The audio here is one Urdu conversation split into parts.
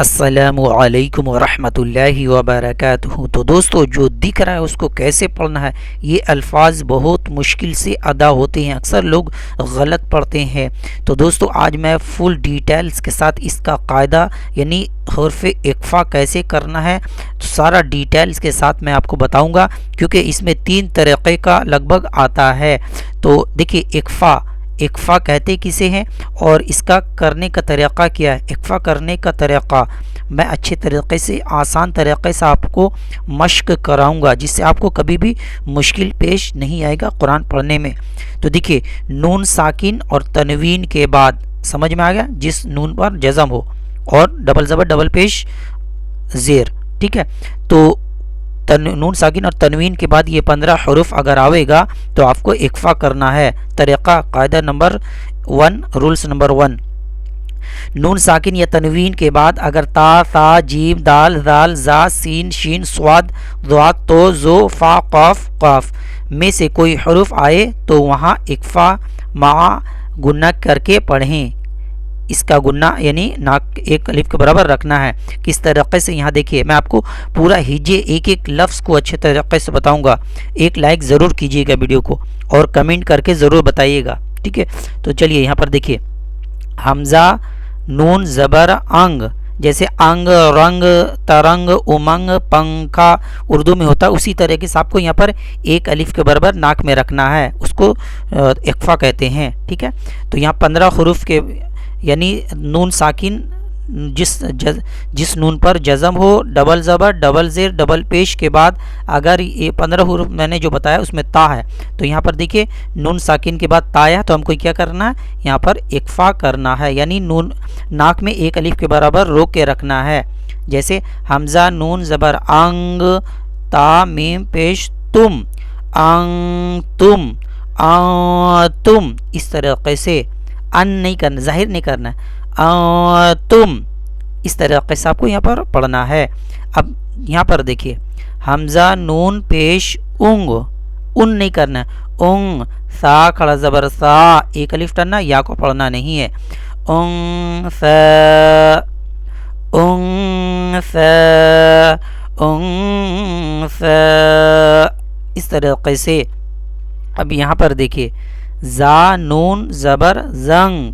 السلام علیکم ورحمۃ اللہ وبرکاتہ۔ تو دوستو، جو دکھ رہا ہے اس کو کیسے پڑھنا ہے، یہ الفاظ بہت مشکل سے ادا ہوتے ہیں، اکثر لوگ غلط پڑھتے ہیں۔ تو دوستو، آج میں فل ڈیٹیلز کے ساتھ اس کا قاعدہ یعنی حرف اقفا کیسے کرنا ہے، تو سارا ڈیٹیلز کے ساتھ میں آپ کو بتاؤں گا، کیونکہ اس میں 3 طریقے کا لگ بھگ آتا ہے۔ تو دیکھیے، اقفا کہتے کسے ہیں اور اس کا کرنے کا طریقہ کیا ہے۔ اقفا کرنے کا طریقہ میں اچھے طریقے سے، آسان طریقے سے آپ کو مشق کراؤں گا، جس سے آپ کو کبھی بھی مشکل پیش نہیں آئے گا قرآن پڑھنے میں۔ تو دیکھیے، نون ساکن اور تنوین کے بعد، سمجھ میں آ گیا، جس نون پر جزم ہو اور ڈبل زبر ڈبل پیش زیر، ٹھیک ہے۔ تو نون ساکن اور تنوین کے بعد یہ 15 حروف اگر آئے گا تو آپ کو اقفا کرنا ہے۔ طریقہ، قاعدہ نمبر 1، رولز نمبر 1، نون ساکن یا تنوین کے بعد اگر تا، ثا، جیم، دال، ذال، زا، سین، شین، صاد، ضاد، تو، زو، فا، قاف، قاف میں سے کوئی حروف آئے تو وہاں اقفا مع گنہ کر کے پڑھیں۔ اس کا گنہ یعنی ناک ایک الف کے برابر رکھنا ہے۔ کس طریقے سے، یہاں دیکھیے، میں آپ کو پورا ہجے ایک ایک لفظ کو اچھے طریقے سے بتاؤں گا۔ ایک لائک ضرور کیجیے گا ویڈیو کو اور کمنٹ کر کے ضرور بتائیے گا، ٹھیک ہے۔ تو چلیے، یہاں پر دیکھیے، حمزہ نون زبر انگ، جیسے انگ، رنگ، ترنگ، امنگ، پنکھا اردو میں ہوتا ہے، اسی طریقے سے آپ کو یہاں پر ایک الف کے برابر ناک میں رکھنا ہے، اس کو اقفا کہتے ہیں، ٹھیک ہے۔ تو یہاں 15 حروف کے یعنی نون ساکن جس نون پر جزم ہو، ڈبل زبر ڈبل زیر ڈبل پیش کے بعد اگر یہ 15 حروف میں نے جو بتایا اس میں تا ہے، تو یہاں پر دیکھیے نون ساکن کے بعد تا ہے، تو ہم کو کیا کرنا ہے، یہاں پر اقفا کرنا ہے، یعنی نون ناک میں ایک الف کے برابر روک کے رکھنا ہے۔ جیسے حمزہ نون زبر انگ، تا میم پیش تم، انگ تم، تم، اس طریقے سے ان نہیں کرنا، ظاہر نہیں کرنا، تم، اس طریقے سے آپ کو یہاں پر پڑھنا ہے۔ اب یہاں پر دیکھیے، حمزہ نون پیش انگ، ان نہیں کرنا، انگ، سا کھڑا زبر سا، ایک الف ٹننا، یا کو پڑھنا نہیں ہے، انگ سا، انگ سا، انگ سا، اس طریقے سے۔ اب یہاں پر دیکھیے، زا نون زبر زنگ،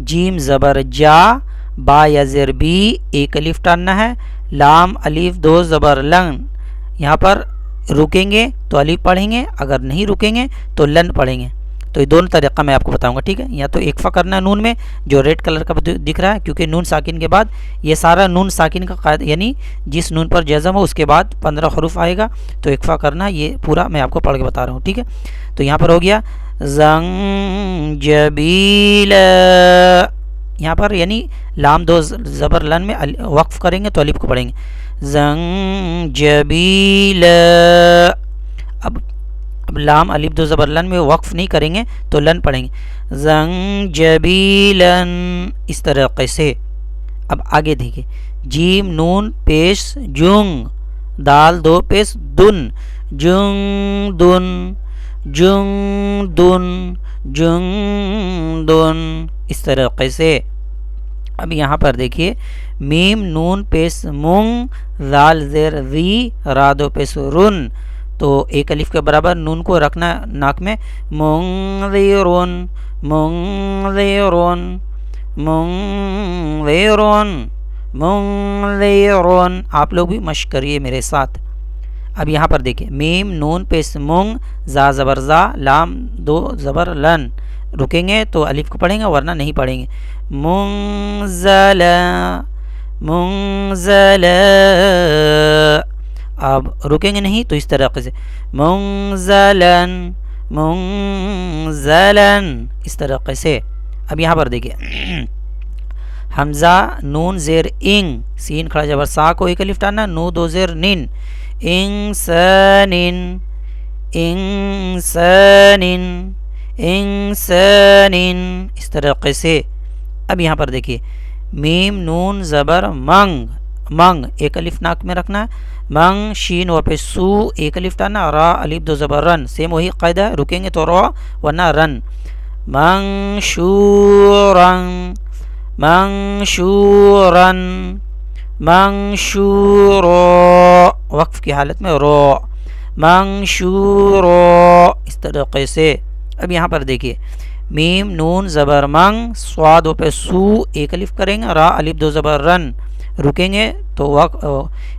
جیم زبر جا، با یا زیر بی، ایک الف ٹاننا ہے، لام الف دو زبر لن، یہاں پر رکیں گے تو الف پڑھیں گے، اگر نہیں رکیں گے تو لن پڑھیں گے۔ تو یہ دونوں طریقہ میں آپ کو بتاؤں گا، ٹھیک ہے۔ یا تو اقفا کرنا ہے نون میں، جو ریڈ کلر کا دکھ رہا ہے، کیونکہ نون ساکن کے بعد یہ سارا نون ساکن کا قاعدہ، یعنی جس نون پر جزم ہو اس کے بعد 15 حروف آئے گا تو اقفا کرنا، یہ پورا میں آپ کو پڑھ کے بتا رہا ہوں، ٹھیک ہے۔ تو یہاں پر ہو گیا زنجبیل، یہاں پر یعنی لام دو زبر لن میں وقف کریں گے تو الف کو پڑھیں گے، زنجبیل۔ اب لام الف دو زبر لن میں وقف نہیں کریں گے تو لن پڑھیں گے، زنجبیلن، اس طریقے سے۔ اب آگے دیکھیں، جیم نون پیش جنگ، دال دو پیش دن، جنگ دن، جنگ دن، جنگ دن، اس طریقے سے۔ اب یہاں پر دیکھیے، میم نون پیش مونگ، ذال زیر ذی، را دو پیش رن، تو ایک الف کے برابر نون کو رکھنا ناک میں، منذرون، منذرون، منذرون، منذرون، آپ لوگ بھی مشق کریے میرے ساتھ۔ اب یہاں پر دیکھیں، میم نون پیش مونگ، زا زبر زا، لام دو زبر لن، رکیں گے تو الف کو پڑھیں گے ورنہ نہیں پڑھیں گے، منزلا، منزلا، اب رکیں گے نہیں تو اس طریقے سے، منزلن، منزلن، اس طریقے سے۔ اب یہاں پر دیکھیں، حمزہ نون زیر انگ، سین کھڑا زبر سا کو ایک الف ٹاننا، نو دو زیر نن، انسان، انسان، انسان، اس طریقے سے۔ اب یہاں پر دیکھیے، میم نون زبر منگ، منگ، ایک الف ناک میں رکھنا ہے، منگ، شین و پہ سو، ایک الف ٹاننا، را الف دو زبر رن، سیم وہی قاعدہ ہے، رکیں گے تو را ورنہ رن، منشورن، منشورن، منشورا، وقف کی حالت میں رو، منشورا، اس طریقے سے. اب یہاں پر دیکھیے میم نون زبر منگ، صاد پہ سو، ایک الف کریں گے، را الف دو زبر رن، رکیں گے تو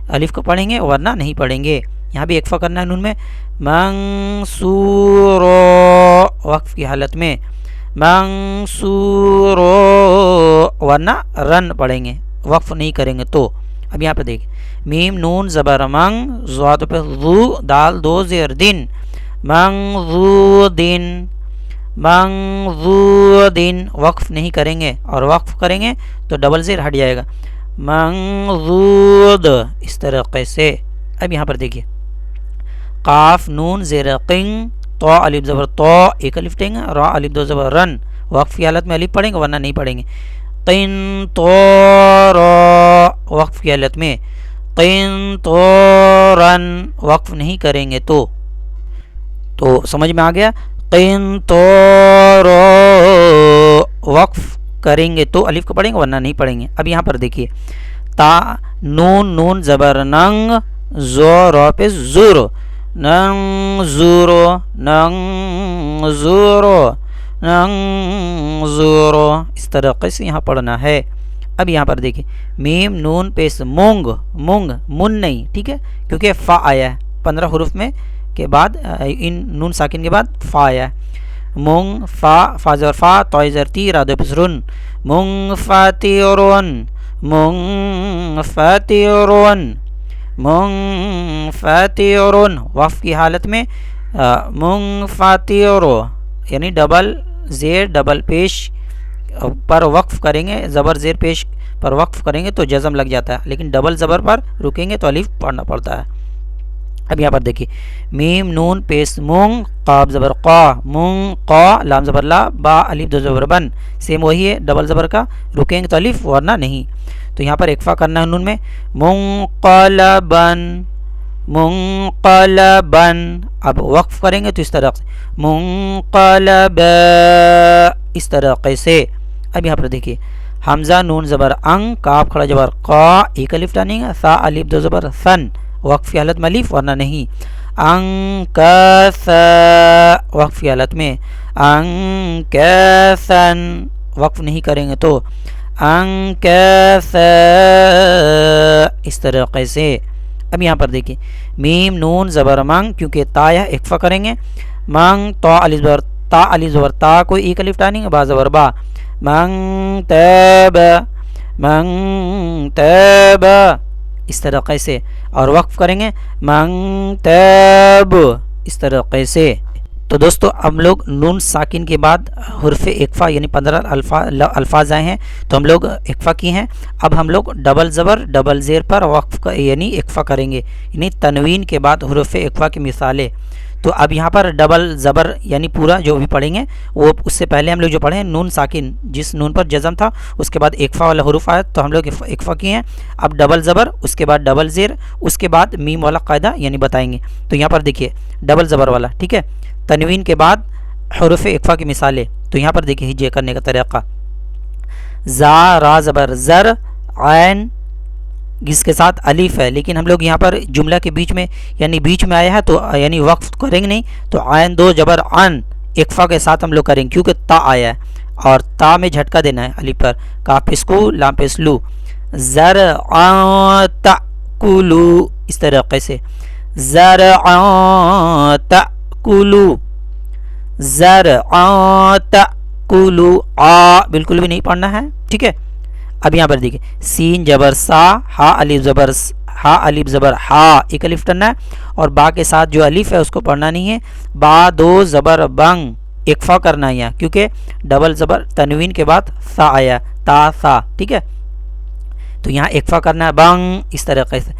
الف کو پڑھیں گے ورنہ نہیں پڑھیں گے. یہاں بھی اکفا کرنا ہے نون میں، منصور، وقف کی حالت میں منصور، ورنہ رن پڑھیں گے، وقف نہیں کریں گے تو. اب یہاں پہ دیکھیں میم نون زبر منگ، ضاد پہ ذو، دال دو زیر دن، منذودن، منذودن، وقف نہیں کریں گے، اور وقف کریں گے تو ڈبل زیر ہٹ جائے گا، منذود، اس طریقے سے. اب یہاں پر دیکھیے قاف نون زیر قنگ، تو الف زبر تو، ایک الف لیں گے، را الف دو زبر رن، وقف کی حالت میں الف پڑھیں گے ورنہ نہیں پڑھیں گے. قنطور، وقف کی حالت میں قنطورن، وقف نہیں کریں گے تو سمجھ میں آ گیا. قنطور، وقف کریں گے تو الف کو پڑھیں گے ورنہ نہیں پڑھیں گے. اب یہاں پر دیکھیے تا نون زبر ننگ، زو رو پہ زور، ننگ زورو، ننگ زورو، ننگ زورو، اس طریقے سے یہاں پڑھنا ہے. اب یہاں پر دیکھیں میم نون پیس مونگ، مونگ من نہیں، ٹھیک ہے، کیونکہ فا آیا ہے 15 حروف میں کے بعد، ان نون ساکن کے بعد فا آیا ہے. مونگ فا، فا زر فا، تو زر تی، را دو پیس رن، مونگ فاتیرون، مونگ فاتیرون، مونگ فاتیرون، وقف کی حالت میں مونگ فاتیرو، یعنی ڈبل زیر ڈبل پیش پر وقف کریں گے، زبر زیر پیش پر وقف کریں گے تو جزم لگ جاتا ہے، لیکن ڈبل زبر پر رکیں گے تو الف پڑھنا پڑتا ہے. اب یہاں پر دیکھیے میم نون پیس مونگ، قاب زبر قا، مونگ قا، لام زبر لا، با الف دو زبر بن، سیم وہی ہے ڈبل زبر کا، رکیں گے تو الف ورنہ نہیں. تو یہاں پر اکفا کرنا ہے نون میں، منقلبن، منقلبن، اب وقف کریں گے تو اس طرح سے منقلب، اس طریقے سے. اب یہاں پر دیکھیے حمزہ نون زبر انگ، کاف کھڑا زبر قا، ایک الف ڈالیں گے، ثا الف دو زبر ثن، وقف کی حالت میں الف ورنہ نہیں. انکثا، وقف کی حالت میں انکثن، وقف نہیں کریں گے تو انکثا، اس طریقے سے. اب یہاں پر دیکھیں میم نون زبر منگ، کیونکہ تا یا اکفا کریں گے، منگ تو الف زبر تا، الف زبر تا کو ایک الف ڈالیں گے، با زبر با، منگ تاب، منگ تاب، اس طریقے سے، اور وقف کریں گے منگ تاب، اس طریقے سے. تو دوستو ہم لوگ نون ساکن کے بعد حرف اکفا یعنی 15 الفاظ آئے ہیں تو ہم لوگ اکفا کی ہیں. اب ہم لوگ ڈبل زبر ڈبل زیر پر وقف یعنی اکفا کریں گے، یعنی تنوین کے بعد حرف اکفا کی مثالیں. تو اب یہاں پر ڈبل زبر یعنی پورا جو بھی پڑھیں گے وہ اس سے پہلے ہم لوگ جو پڑھیں ہیں نون ساکن، جس نون پر جزم تھا اس کے بعد اکفا والا حروف آیا تو ہم لوگ اکفا کیے ہیں. اب ڈبل زبر، اس کے بعد ڈبل زیر، اس کے بعد میم والا قاعدہ یعنی بتائیں گے. تو یہاں پر دیکھیے ڈبل زبر والا، ٹھیک ہے، تنوین کے بعد حروف اکفا کی مثالیں. تو یہاں پر دیکھیے ہجے کرنے کا طریقہ، زا را زبر زر، عین جس کے ساتھ الف ہے، لیکن ہم لوگ یہاں پر جملہ کے بیچ میں یعنی بیچ میں آیا ہے تو یعنی وقف کریں گے نہیں، تو عین دو جبر عن اکفا کے ساتھ ہم لوگ کریں گے کیونکہ تا آیا ہے اور تا میں جھٹکا دینا ہے الف پر، کاف پہ سکو، لام پہ سلو، زرعا تأکلو، اس طریقے سے زرعا تأکلو، زرعا تأکلو، آ بالکل بھی نہیں پڑھنا ہے، ٹھیک ہے. اب یہاں پر دیکھیں سین جبر سا، ہا الف زبر ہا، الف زبر ہا، ایک الف ٹننا ہے، اور با کے ساتھ جو الف ہے اس کو پڑھنا نہیں ہے، با دو زبر بنگ، اکفا کرنا ہے یہاں کیونکہ ڈبل زبر تنوین کے بعد سا آیا، تا سا، ٹھیک ہے. تو یہاں اکفا کرنا ہے بنگ، اس طریقے سے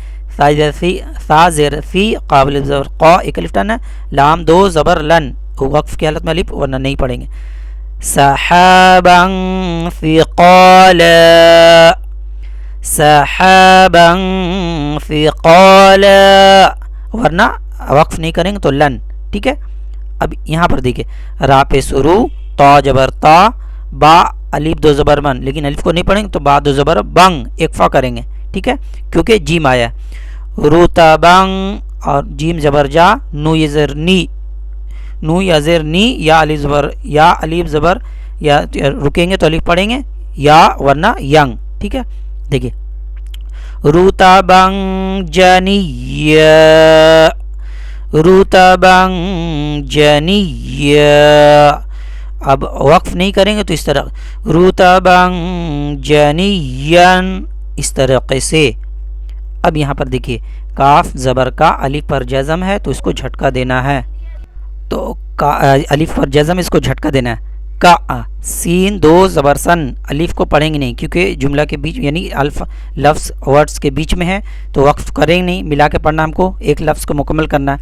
سا زیر سی، قابل زبر قا، ایک الف ٹننا ہے، لام دو زبر لن، وقف کی حالت میں الف ورنہ نہیں پڑھیں گے. سحابا ثقالا، سحابا ثقالا، ورنہ وقف نہیں کریں گے تو لن، ٹھیک ہے. اب یہاں پر دیکھیں را پہ سرو، تا جبر تا، با الف دو زبر من، لیکن الف کو نہیں پڑھیں گے تو با دو زبر بنگ، اکفا کریں گے، ٹھیک ہے، کیونکہ جیم آیا ہے. رتبن اور جیم زبر جا، نو یزر نی، نو یزر نی، یا الف زبر یا رکیں گے تو الف پڑھیں گے، یا ورنہ ینگ. ٹھیک ہے، دیکھیے رتبن جنیہ، رتبن جنیہ. اب وقف نہیں کریں گے تو اس طرح رتبن جنین، اس طریقے سے. اب یہاں پر دیکھیے کاف زبر کا الف پر جزم ہے تو اس کو جھٹکا دینا ہے، تو الف پر جزم اس کو جھٹکا دینا ہے. کا سین دو زبر سن، الف کو پڑھیں گے نہیں کیونکہ جملہ کے بیچ یعنی لفظ ورڈز کے بیچ میں ہے تو وقف کریں گے نہیں، ملا کے پڑھنا ہم کو، ایک لفظ کو مکمل کرنا ہے.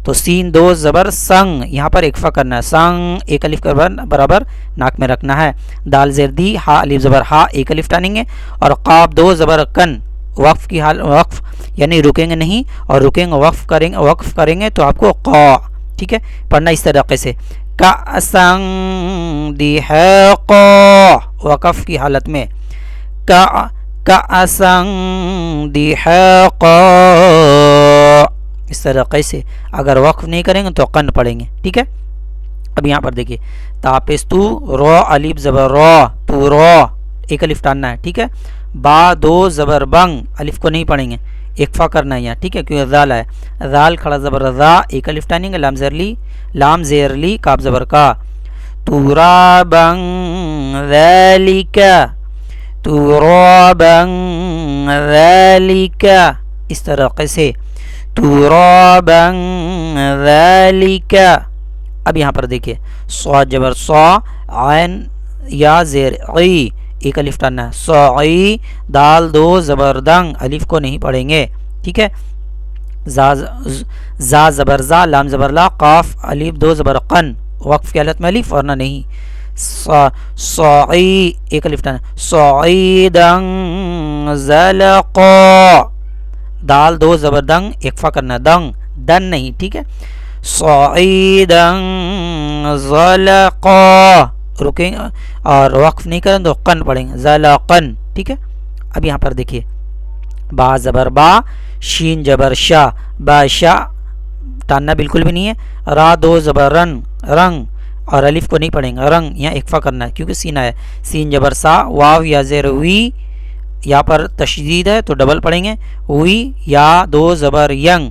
تو سین دو زبر سنگ، یہاں پر اکفا کرنا ہے، سنگ ایک الف کا برابر ناک میں رکھنا ہے. دال زیر دی، ہا الف زبر ہا، ایک الف ٹانیں گے. اور قاف دو زبر کن، وقف کی حال، وقف یعنی رکیں گے نہیں، اور رکیں گے وقف کریں گے تو آپ کو قا. ٹھیک ہے، پڑھنا اس طریقے سے کأسن دحاقا، وقف کی حالت میں کأسن دحاقا، اس طریقے سے. اگر وقف نہیں کریں گے تو قن پڑھیں گے. ٹھیک ہے، اب یہاں پر دیکھیے تاپستو، رو الف زبر رو، تو رو ایک الف ٹاننا ہے. ٹھیک ہے، با دو زبر بنگ، الف کو نہیں پڑھیں گے، اکفا کرنا ہے یہاں. ٹھیک ہے، کیونکہ ذال ہے، ذال کھڑا زبر ذا، ایک الف ٹانیں گے، لام زیر لی، کاف زبر کا. ترابن ذالک، ترابن ذالک، اس طریقے سے ترابن ذالک. اب یہاں پر دیکھیے صاد زبر صا، عین یا زیر عی، ایک الف ٹاننا ہے، صعی. دال دو زبر دنگ، الف کو نہیں پڑھیں گے. ٹھیک ہے، زا زبر زا، لام زبر لا، قاف الف دو زبر قن، وقف کی حالت میں الف ورنہ نہیں. صعی ایک الف ٹاننا، صعیدن زلقا، دال دو زبر دنگ، اکفا کرنا، دنگ دن نہیں. ٹھیک ہے، صعیدن زلقا، رکیں اور وقف نہیں کریں تو قن پڑھیں گے، زلقن. ٹھیک ہے، اب یہاں پر دیکھیے با زبر با، شین جبر شا، باشا ٹاننا بالکل بھی نہیں ہے. را دو زبر رن، رنگ، اور الف کو نہیں پڑھیں گے، رنگ یہاں اکفا کرنا ہے کیونکہ سینہ ہے. سین جبر سا، واو یا زیر وی، یہاں پر تشدید ہے تو ڈبل پڑھیں گے، وی یا دو زبر ینگ،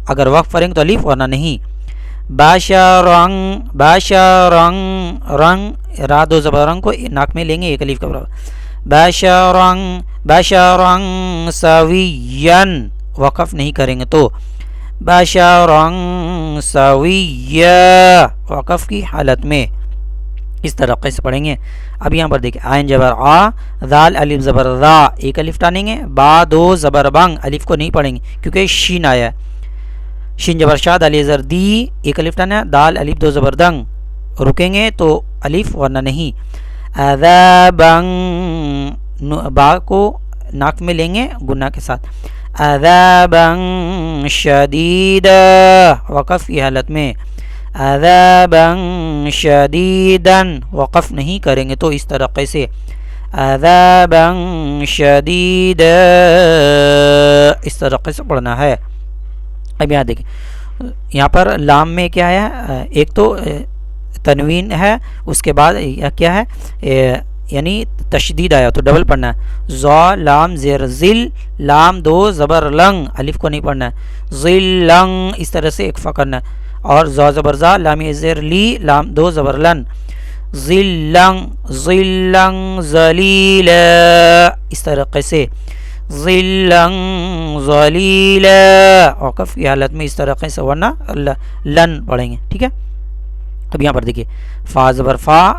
اگر وقف کریں گے تو الف ورنہ نہیں. باشرنگ، باشرنگ، رنگ، را دو زبر رنگ کو ناک میں لیں گے، ایک الف کا برابر. بشرن، بشرن سوین، وقف نہیں کریں گے تو بشرن سویا، وقف کی حالت میں اس طریقے سے پڑھیں گے. اب یہاں پر دیکھیں عین جبر آ، ذال الف زبر ذا، ایک الف ٹانیں گے. با دو زبر بنگ، الف کو نہیں پڑھیں گے کیونکہ شین آیا ہے. شین جبر شاد، علی زر دی، ایک الف ٹانا، دال الف دو زبر دنگ، رکیں گے تو الف ورنہ نہیں. عذابن، با کو ناک میں لیں گے گناہ کے ساتھ. عذابن شدیدا، وقف کی حالت میں. عذابن شدیدن، وقف نہیں کریں گے تو اس طریقے سے عذابن شدیدا، اس طریقے سے پڑھنا ہے. اب یہاں دیکھیں یہاں پر لام میں کیا ہے، ایک تو تنوین ہے، اس کے بعد کیا ہے یعنی تشدید آیا تو ڈبل پڑھنا ہے. زا لام زیر ذل، لام دو زبر لنگ، الف کو نہیں پڑھنا ہے، ذل لنگ، اس طرح سے اکفا کرنا ہے. اور زا زبر زا، لام زیر لی، لام دو زبر لن، ذل لنگ، ذل لنگ ذلیلا، اس طریقے سے ذلن ذلیلا، وقف کی حالت میں اس طریقے سے ورنہ لن پڑھیں گے. ٹھیک ہے، اب یہاں پر دیکھیے فا زبر فا،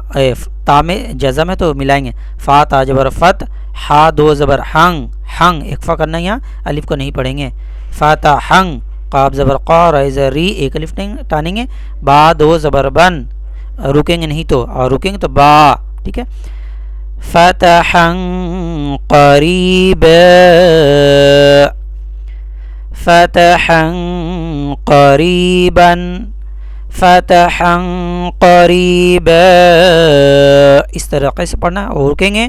تا میں جزم ہے تو ملائیں گے، فا تا زبر فت، ہا دو زبر ہنگ، ہنگ اکفا کرنا ہے، یہاں الف کو نہیں پڑھیں گے. فاتا ہنگ، قاف زبر قا، را زر ری، ایک الف ٹانیں گے. با دو زبر بن، رکیں گے نہیں تو، اور رکیں گے تو با. ٹھیک ہے، فتحا قریبا، فتحا قریبا، فتحا قریبا، اس طریقے سے پڑھنا. اور رکیں گے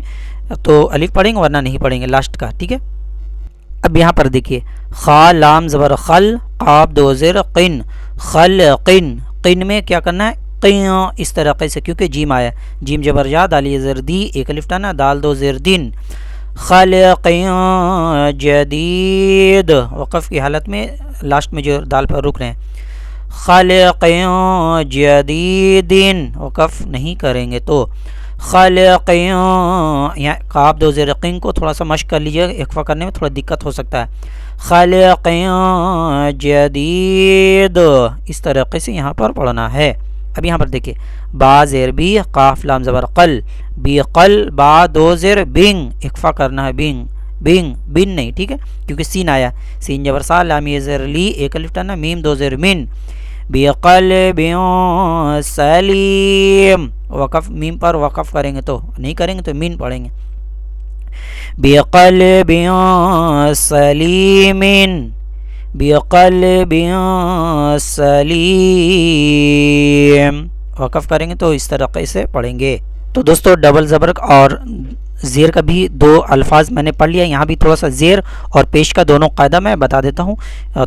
تو الف پڑھیں گے ورنہ نہیں پڑھیں گے لاسٹ کا. ٹھیک ہے، اب یہاں پر دیکھیے خا لام زبر خل قاف دو زیر قن خلقن، قن میں کیا کرنا ہے قین اس طریقے سے، کیونکہ جیم آیا، جیم جبر جا دال زر دی ایک الف ٹانا دال دو زیر دن، خلق جدید وقف کی حالت میں لاسٹ میں جو دال پر رک رہے ہیں، خلق جدید وقف نہیں کریں گے تو خلق، یہاں قاف دو زیر قین کو تھوڑا سا مشق کر لیجیے، اخفا کرنے میں تھوڑا دقت ہو سکتا ہے، خلق جدید اس طریقے سے یہاں پر پڑھنا ہے۔ اب یہاں پر دیکھیں با زیر بی قاف لام زبر قل بی قل با دو زیر بنگ، اخفا کرنا ہے بنگ بنگ بن نہیں، ٹھیک ہے، کیونکہ سین آیا، سین جبر سا لام زیر لی ایک الف ٹانا میم دو زیر من، بی قلب سلیم وقف میم پر وقف کریں گے تو نہیں کریں گے تو مین پڑھیں گے، بی قلب سلیم بقلب سلیم وقف کریں گے تو اس طریقے سے پڑھیں گے۔ تو دوستو ڈبل زبر اور زیر کا بھی دو الفاظ میں نے پڑھ لیا، یہاں بھی تھوڑا سا زیر اور پیش کا دونوں قاعدہ میں بتا دیتا ہوں،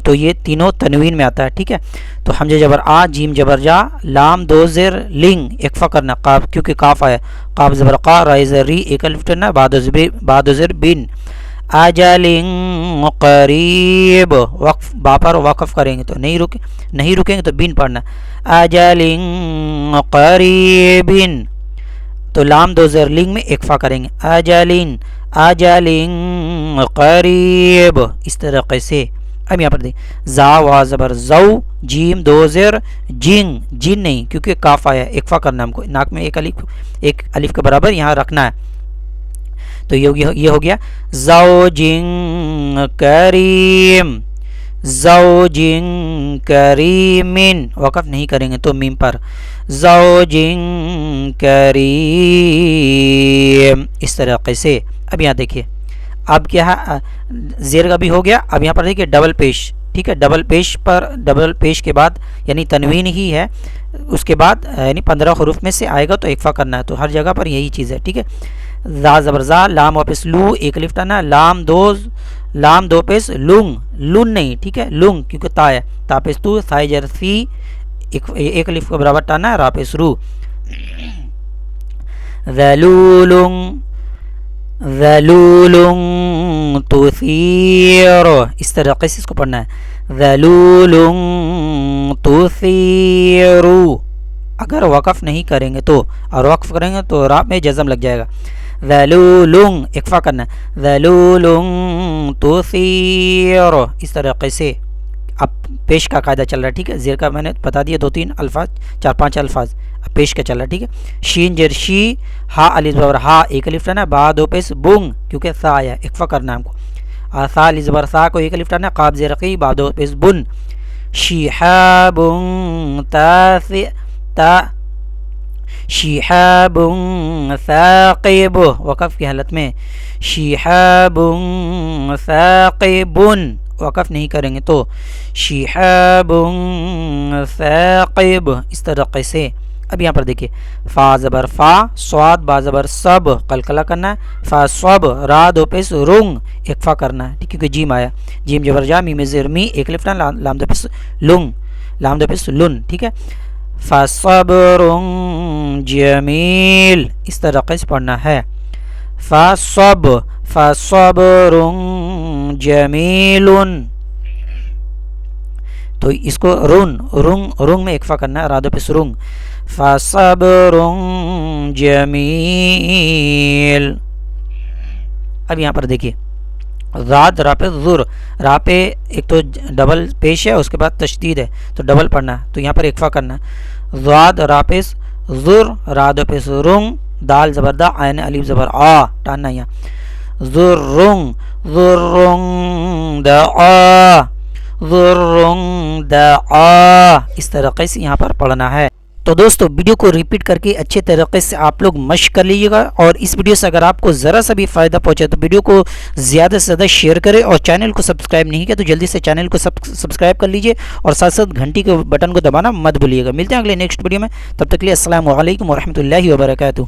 تو یہ تینوں تنوین میں آتا ہے، ٹھیک ہے۔ تو حمزہ جبر آ جیم جبر جا لام دو زیر لنگ اکفا کرنا قاف کیونکہ کاف آیا، قاف زبر قا رائے زر ری ایک الف ٹنا بعد زر بن، اجل قریب وقف با پر وقف کریں گے تو نہیں رکیں گے تو بین پڑھنا، اجل قریب تو لام دو زر لنگ میں اکفا کریں گے، اجل قریب اس طریقے سے۔ اب یہاں پر دیں زا وا زبر زو جیم دو زر جنگ جن نہیں کیونکہ کاف آیا، اکفا کرنا ہم کو، ناک میں ایک الف کے برابر یہاں رکھنا ہے، تو یہ ہو گیا زوجن کریم زوجن کریمن وقف نہیں کریں گے تو میم پر، زوجن کریم اس طریقے سے۔ اب یہاں دیکھیے اب کیا ہے زیر کا بھی ہو گیا، اب یہاں پر دیکھیے ڈبل پیش، ٹھیک ہے، ڈبل پیش کے بعد یعنی تنوین ہی ہے، اس کے بعد یعنی 15 حروف میں سے آئے گا تو اکفا کرنا ہے، تو ہر جگہ پر یہی چیز ہے، ٹھیک ہے۔ زا زبر زا لام واپس لو ایک الف ٹانا لام دو پیس لنگ لن نہیں، ٹھیک ہے، لنگ کیونکہ تا ہے، تا پیس تو سائے جر سی ایک الف کے برابر ٹانا را پیس رو، ذلول تثیر اس طریقے سے اس کو پڑھنا ہے، ذلول تثیر اگر وقف نہیں کریں گے تو، اور وقف کریں گے تو را میں جزم لگ جائے گا، ذلول اکفا کرنا ہے، ذلول تثیر اس طریقے سے۔ اب پیش کا قاعدہ چل رہا ہے، ٹھیک ہے، زیر کا میں نے بتا دیا 2-3 الفاظ 4-5 الفاظ، اب پیش کا چل رہا ہے، ٹھیک ہے۔ شین جر شی ہا الف زبر ہا ایک الف ٹانا با دو پیش بنگ کیونکہ سا آیا، اکفا کرنا ہے ہم کو، سا الف زبر سا کو ایک الف ٹانا قاف زیر قی با دو پیش بن، شہاب شہاب ثاقب وقف کی حالت میں، شہاب ثاقب وقف نہیں کریں گے تو شہاب ثاقب اس طریقے سے۔ اب یہاں پر دیکھیے فا زبر فا صاد با زبر سب قلقلہ کرنا ہے، فا صب را دو پیس رنگ اکفا کرنا ہے، کیونکہ جیم آیا، جیم جبر جا میم زیر می ایک الف ٹانا لام دو پیس لنگ لام دو پیس لن، ٹھیک ہے، فصبر جمیل اس طریقے سے پڑھنا ہے، فصبر جمیل تو اس کو رنگ میں اکفا کرنا ہے، رادو پس رنگ، فصبر جمیل۔ اب یہاں پر دیکھیے زاد را پہ ذر، را پہ ایک تو ڈبل پیش ہے اس کے بعد تشدید ہے تو ڈبل پڑھنا ہے، تو یہاں پر اکفا کرنا ہے، زاد را پیس ذر را دو پیس رنگ دال زبردہ عین الف زبر آ ٹاننا یہاں، ذرنگ دعا ذرنگ دعا اس طریقے سے یہاں پر پڑھنا ہے۔ تو دوستو ویڈیو کو ریپیٹ کر کے اچھے طریقے سے آپ لوگ مشق کر لیجیے گا، اور اس ویڈیو سے اگر آپ کو ذرا سا بھی فائدہ پہنچے تو ویڈیو کو زیادہ سے زیادہ شیئر کریں، اور چینل کو سبسکرائب نہیں کیا تو جلدی سے چینل کو سبسکرائب کر لیجیے، اور ساتھ ساتھ گھنٹی کے بٹن کو دبانا مت بھولیے گا۔ ملتے ہیں اگلے نیکسٹ ویڈیو میں، تب تک کے لیے السلام علیکم ورحمۃ اللہ وبرکاتہ۔